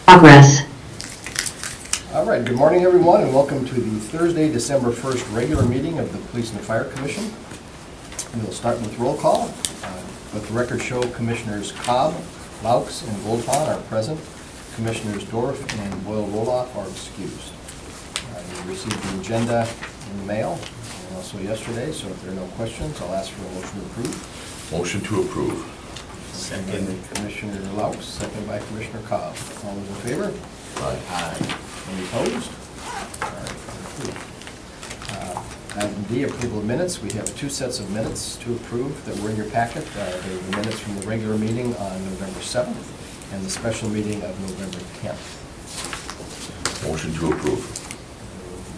Progress. All right, good morning, everyone, and welcome to the Thursday, December 1st regular meeting of the Police and Fire Commission. We'll start with roll call. Let the record show Commissioners Cobb, Laux, and Goldhahn are present. Commissioners Dorff and Boyle-Roloff are excused. You received the agenda in the mail, and also yesterday, so if there are no questions, I'll ask for a motion to approve. Motion to approve. Second by Commissioner Laux, second by Commissioner Cobb. All those in favor? Aye. Any opposed? All right, approved. Item D, approval of minutes. We have two sets of minutes to approve that were in your packet. They're the minutes from the regular meeting on November 7th and the special meeting of November 10th. Motion to approve.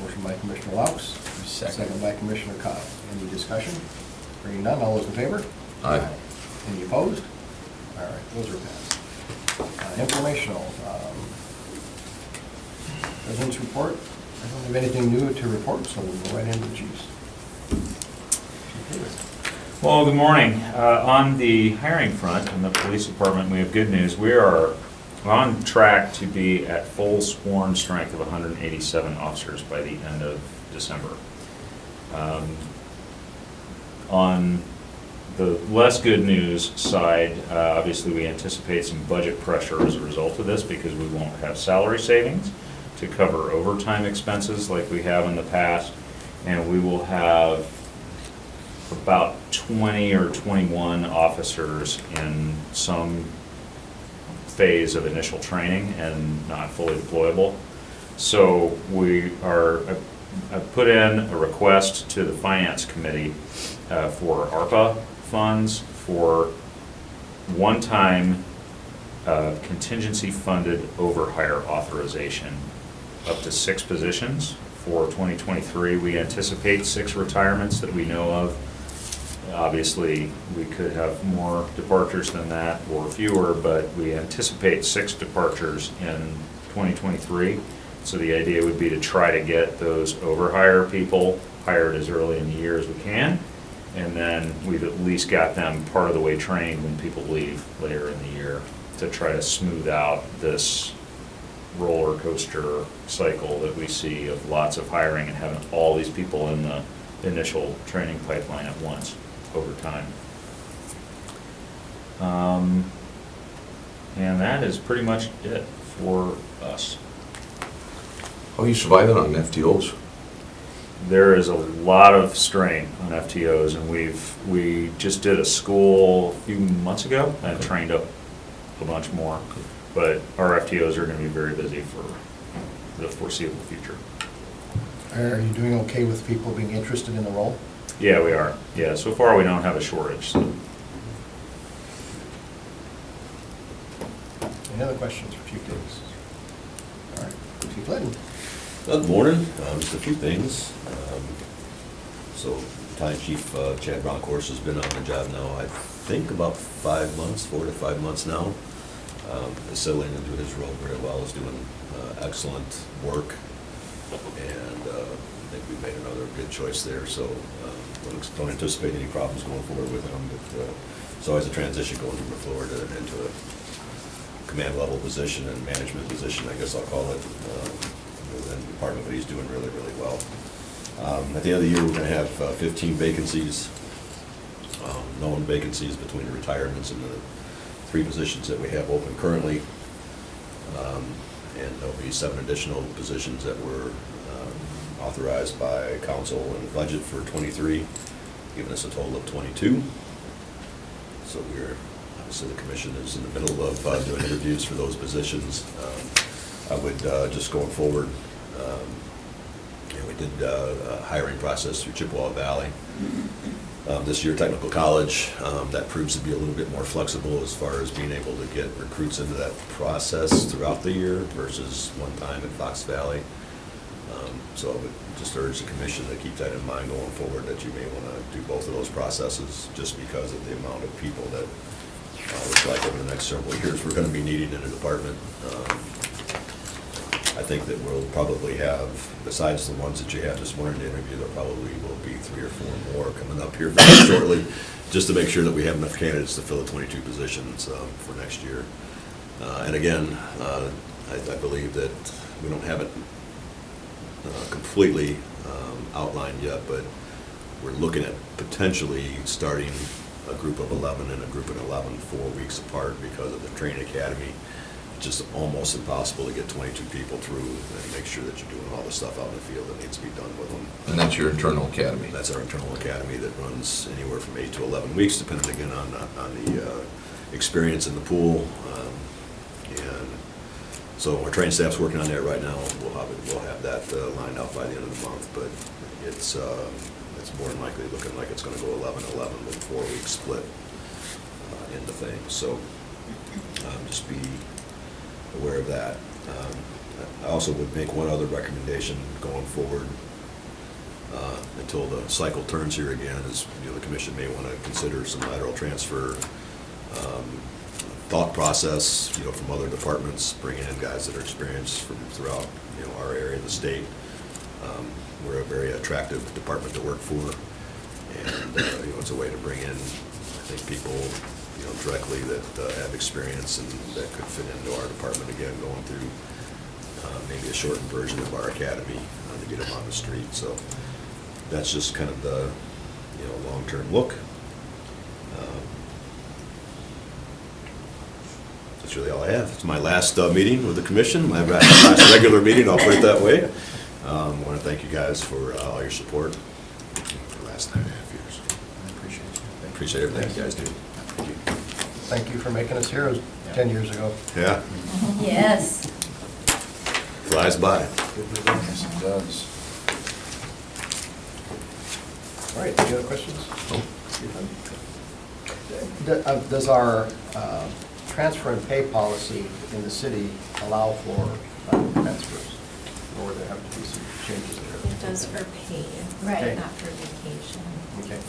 Motion by Commissioner Laux. Second by Commissioner Cobb. Any discussion? Hearing none, all those in favor? Aye. Any opposed? All right, those are passed. Informational. President's report. I don't have anything new to report, so we'll go right into the chiefs. Well, good morning. On the hiring front in the police department, we have good news. We are on track to be at full sworn strength of 187 officers by the end of December. On the less good news side, obviously we anticipate some budget pressure as a result of this because we won't have salary savings to cover overtime expenses like we have in the past, and we will have about 20 or 21 officers in some phase of initial training and not fully deployable. So I put in a request to the Finance Committee for ARPA funds for one-time contingency funded overhire authorization up to 6 positions for 2023. We anticipate 6 retirements that we know of. Obviously, we could have more departures than that or fewer, but we anticipate 6 departures in 2023. So the idea would be to try to get those overhire people hired as early in the year as we can, and then we've at least got them part of the way trained when people leave later in the year to try to smooth out this roller coaster cycle that we see of lots of hiring and having all these people in the initial training pipeline at once over time. And that is pretty much it for us. How are you surviving on FTOs? There is a lot of strain on FTOs, and we just did a school a few months ago and trained up a bunch more. But our FTOs are going to be very busy for the foreseeable future. Are you doing okay with people being interested in the role? Yeah, we are. Yeah, so far we don't have a shortage. So. Any other questions for Chief Davis? All right, Chief Litton. Good morning. Just a few things. So, Time Chief Chad Bronkhorst has been on the job now, I think, about 5 months, 4 to 5 months now. Is settling into his role very well. Is doing excellent work, and I think we've made another good choice there. So, don't anticipate any problems going forward with him. But it's always a transition going from the floor into a command level position and management position, I guess I'll call it. Within the department, but he's doing really, really well. At the end of the year, we're going to have 15 vacancies, known vacancies between the retirements and the 3 positions that we have open currently. And there'll be 7 additional positions that were authorized by council in the budget for 23, giving us a total of 22. So obviously the commission is in the middle of doing interviews for those positions. I would, just going forward, we did a hiring process through Chippewa Valley. This year, Technical College, that proves to be a little bit more flexible as far as being able to get recruits into that process throughout the year versus one time in Fox Valley. So I would just urge the commission to keep that in mind going forward, that you may want to do both of those processes just because of the amount of people that looks like over the next several years we're going to be needing in the department. I think that we'll probably have, besides the ones that you had this morning to interview, there probably will be 3 or 4 more coming up here very shortly, just to make sure that we have enough candidates to fill the 22 positions for next year. And again, I believe that we don't have it completely outlined yet, but we're looking at potentially starting a group of 11 and a group of 11 4 weeks apart because of the training academy. It's just almost impossible to get 22 people through and make sure that you're doing all the stuff out in the field that needs to be done with them. And that's your internal academy? That's our internal academy that runs anywhere from 8 to 11 weeks, depending again on the experience in the pool. And so our training staff's working on that right now. We'll have that lined out by the end of the month, but it's more than likely looking like it's going to go 11-11 with a 4-week split in the thing. So just be aware of that. I also would make one other recommendation going forward until the cycle turns here again, is the commission may want to consider some lateral transfer thought process, from other departments, bringing in guys that are experienced from throughout, our area of the state. We're a very attractive department to work for, and it's a way to bring in, I think, people, directly that have experience and that could fit into our department again, going through maybe a shortened version of our academy to get them on the street. So that's just kind of the long-term look. That's really all I have. It's my last meeting with the commission, my last regular meeting, I'll put it that way. I want to thank you guys for all your support for the last 9.5 years. I appreciate you. I appreciate everything you guys do. Thank you. Thank you for making us heroes 10 years ago. Yeah, Yes. flies by. Yes, it does. All right, any other questions? Does our transfer and pay policy in the city allow for transfers? Or there have to be some changes there? It does for pay, Okay. not for vacation. Okay.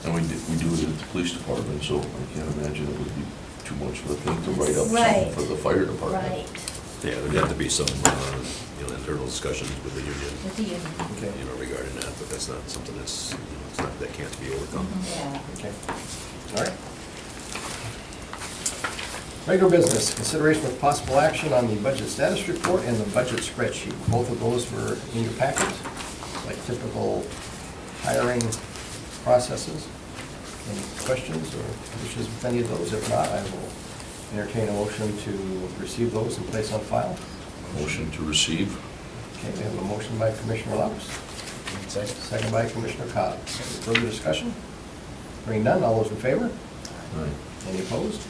And we do it at the police department, so I can't imagine it would be too much of a thing to write up Right. something for the fire department. Right. Yeah, there'd have to be some, internal discussions with the union, With the union. Okay. regarding that, but that's not something that's, that can't be overcome. Yeah. Okay. All right. Regular business, consideration of possible action on the budget status report and the budget spreadsheet. Both of those were in your packet, like typical hiring processes. Any questions or issues with any of those? If not, I will entertain a motion to receive those and place on file. Motion to receive? Okay, we have a motion by Commissioner Laux. Second by Commissioner Cobb. Any further discussion? Hearing none, all those in favor? Aye. Any opposed?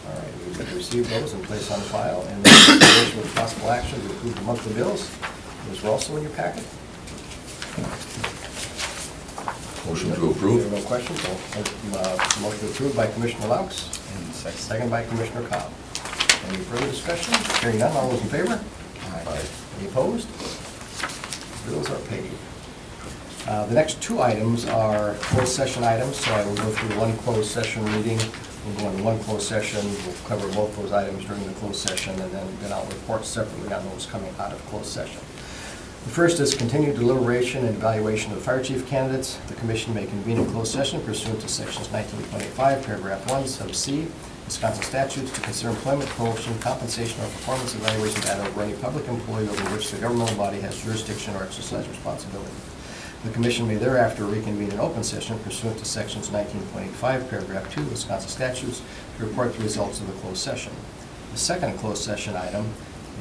All right, we will receive those and place on file, and then consideration with possible action to approve the monthly bills. Those were also in your packet. Motion to There are approve? no questions. Motion approved by Commissioner Laux, second by Commissioner Cobb. Any further discussion? Hearing none, all those in favor? Aye. Any opposed? Bills are paid. The next two items are closed session items, so I will go through one closed session reading. We'll go into one closed session, we'll cover both those items during the closed session, and then I'll report separately on those coming out of closed session. The first is continued deliberation and evaluation of fire chief candidates. The commission may convene a closed session pursuant to sections 1925, paragraph 1, sub C, Wisconsin statutes to consider employment, promotion, compensation, or performance evaluation data over any public employee over which the governmental body has jurisdiction or exercise responsibility. The commission may thereafter reconvene an open session pursuant to sections 19.85, paragraph 2, Wisconsin statutes to report the results of the closed session. The second closed session item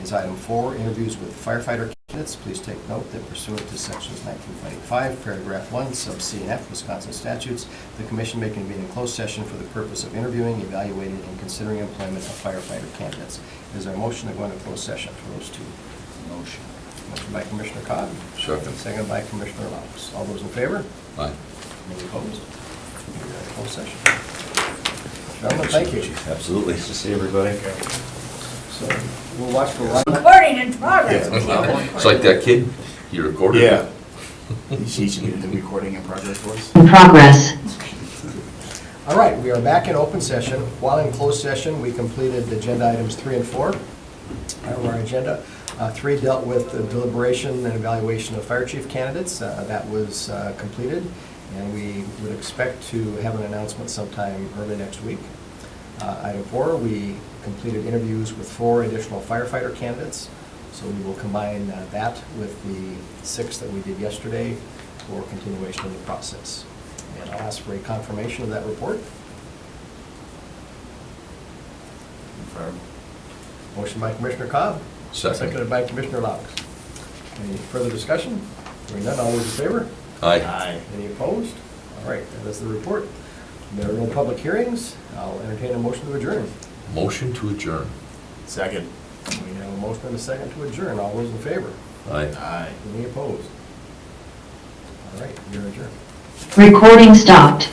is item 4, interviews with firefighter candidates. Please take note that pursuant to sections 19.85, paragraph 1, sub C and F, Wisconsin statutes, the commission may convene a closed session for the purpose of interviewing, evaluating, and considering employment of firefighter candidates. Is there a motion to go into closed session for those two? Motion. Motion by Commissioner Cobb. Second. Second by Commissioner Laux. All those in favor? Aye. Any opposed? We're in closed session. Gentlemen, thank you. Absolutely. Nice to see everybody. So we'll watch for one. Recording in progress. It's like that kid, he recorded it. He's teaching you the recording in progress voice. In progress. All right, we are back in open session. While in closed session, we completed agenda items 3 and 4 of our agenda. 3 dealt with the deliberation and evaluation of fire chief candidates. That was completed, and we would expect to have an announcement sometime early next week. Item 4, we completed interviews with 4 additional firefighter candidates. So we will combine that with the 6 that we did yesterday for continuation of the process. And I'll ask for a confirmation of that report. Confirm. Motion by Commissioner Cobb. Second. Seconded by Commissioner Laux. Any further discussion? Hearing none, all those in favor? Aye. Any opposed? All right, that is the report. There are no public hearings. I'll entertain a motion to adjourn. Motion to adjourn. Second. We have a motion and a second to adjourn. All those in favor? Aye. Aye. Any opposed? All right, you're adjourned. Recording stopped.